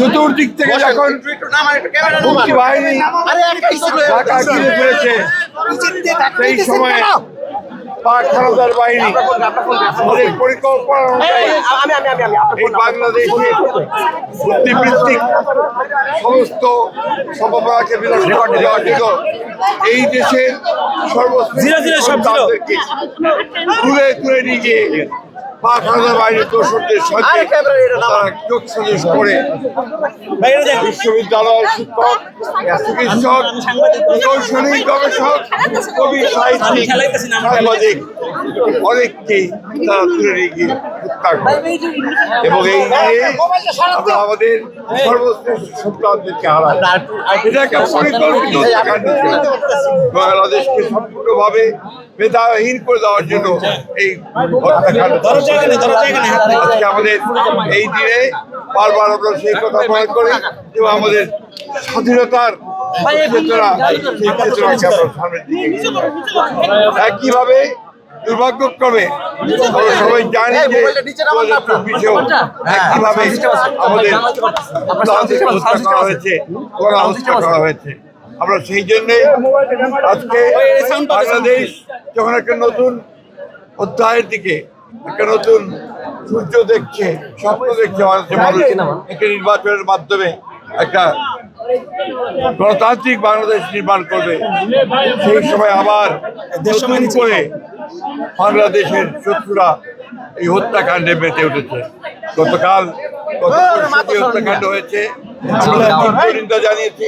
চতুর্দিক থেকে যখন মুক্তি বাহিনী ঢাকা ঘিরে ফেলেছে, সেই সময় পাক হানাদার বাহিনী ওদের পরিকল্পনা অনুযায়ী এই বাংলাদেশে মুক্তিবৃত্তিক সমস্ত সম্ভাবনাকে বিনষ্ট করে দেওয়ার জন্য এই দেশের সর্বস্তরকে তুলে তুলে নিয়ে গিয়ে পাক হানাদার বাহিনীর দোসরদের সঙ্গে তারা যোগ সাজস করে বিশ্ববিদ্যালয় শিক্ষক, চিকিৎসক, প্রকৌশলী, গবেষক, কবি, সাহিত্যিক, সাংবাদিক অনেককেই তারা তুলে নিয়ে গিয়ে হত্যা করে এবং এই নিয়ে আমরা আমাদের সর্বশ্রেষ্ঠ সন্তানদেরকে হারাই। এটা একটা পরিকল্পিত হত্যাকাণ্ড ছিল। বাংলাদেশকে সম্পূর্ণভাবে মেধাহীন করে দেওয়ার জন্য এই হত্যাকাণ্ড। আজকে আমাদের এই দিনে বারবার আমরা সেই কথা মনে করি এবং আমাদের স্বাধীনতার চেতনা, সেই চেতনাকে আমরা সামনের দিকে একইভাবে দুর্ভাগ্যক্রমে আমরা সবাই জানি যে 2024-এও একইভাবে আমাদের হত্যা করা হয়েছে, হত্যা করা হয়েছে। আমরা সেই জন্যে আজকে বাংলাদেশ যখন একটা নতুন অধ্যায়ের দিকে, একটা নতুন সূর্য দেখছে, স্বপ্ন দেখছে, মানুষ একটা নির্বাচনের মাধ্যমে একটা গণতান্ত্রিক বাংলাদেশ নির্মাণ করবে, সেই সময় আবার নতুন করে বাংলাদেশের শত্রুরা এই হত্যাকাণ্ডে মেতে উঠেছে। গতকাল হত্যাকাণ্ড হয়েছে, আমরা নিন্দা জানিয়েছি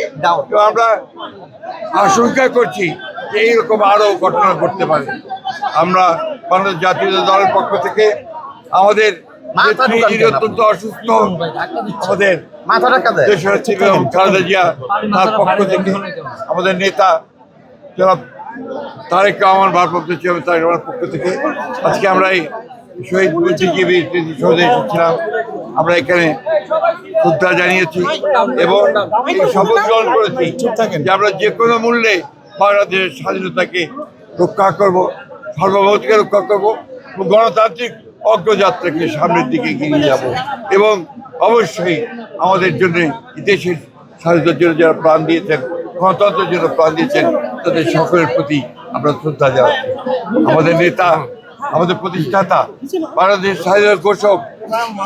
এবং আমরা আশঙ্কা করছি যে এইরকম আরো ঘটনা ঘটতে পারে। আমরা বাংলাদেশ জাতীয় দলের পক্ষ থেকে আমাদের যিনি অত্যন্ত অসুস্থ, আমাদের দেশনেত্রী বেগম খালেদা জিয়া, তার পক্ষ থেকে আমাদের নেতা জনাব তারেক রহমান, ভারপ্রাপ্ত চেয়ারম্যান তারেক রহমানের পক্ষ থেকে আজকে আমরা এই শহীদ বুদ্ধিজীবী স্মৃতিসৌধে এসেছিলাম। আমরা এখানে শ্রদ্ধা জানিয়েছি এবং শপথ গ্রহণ করেছি যে আমরা যে কোনো মূল্যে বাংলাদেশের স্বাধীনতাকে রক্ষা করব, সার্বভৌমত্বকে রক্ষা করব, গণতান্ত্রিক অগ্রযাত্রাকে সামনের দিকে এগিয়ে যাব এবং অবশ্যই আমাদের জন্য দেশের স্বাধীনতার জন্য যারা প্রাণ দিয়েছেন, গণতন্ত্রের জন্য প্রাণ দিয়েছেন, তাদের সকলের প্রতি আমরা শ্রদ্ধা জানাচ্ছি। আমাদের নেতা, আমাদের প্রতিষ্ঠাতা, বাংলাদেশ স্বাধীনতার ঘোষক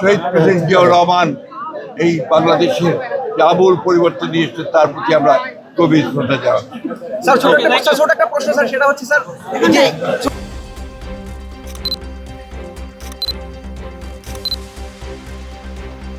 শহীদ প্রেসিডেন্ট জিয়াউর রহমান এই বাংলাদেশের যে আমূল পরিবর্তন নিয়ে এসেছে তার প্রতি আমরা গভীর শ্রদ্ধা জানাচ্ছি। স্যার ছোট একটা প্রশ্ন স্যার, সেটা হচ্ছে স্যার যে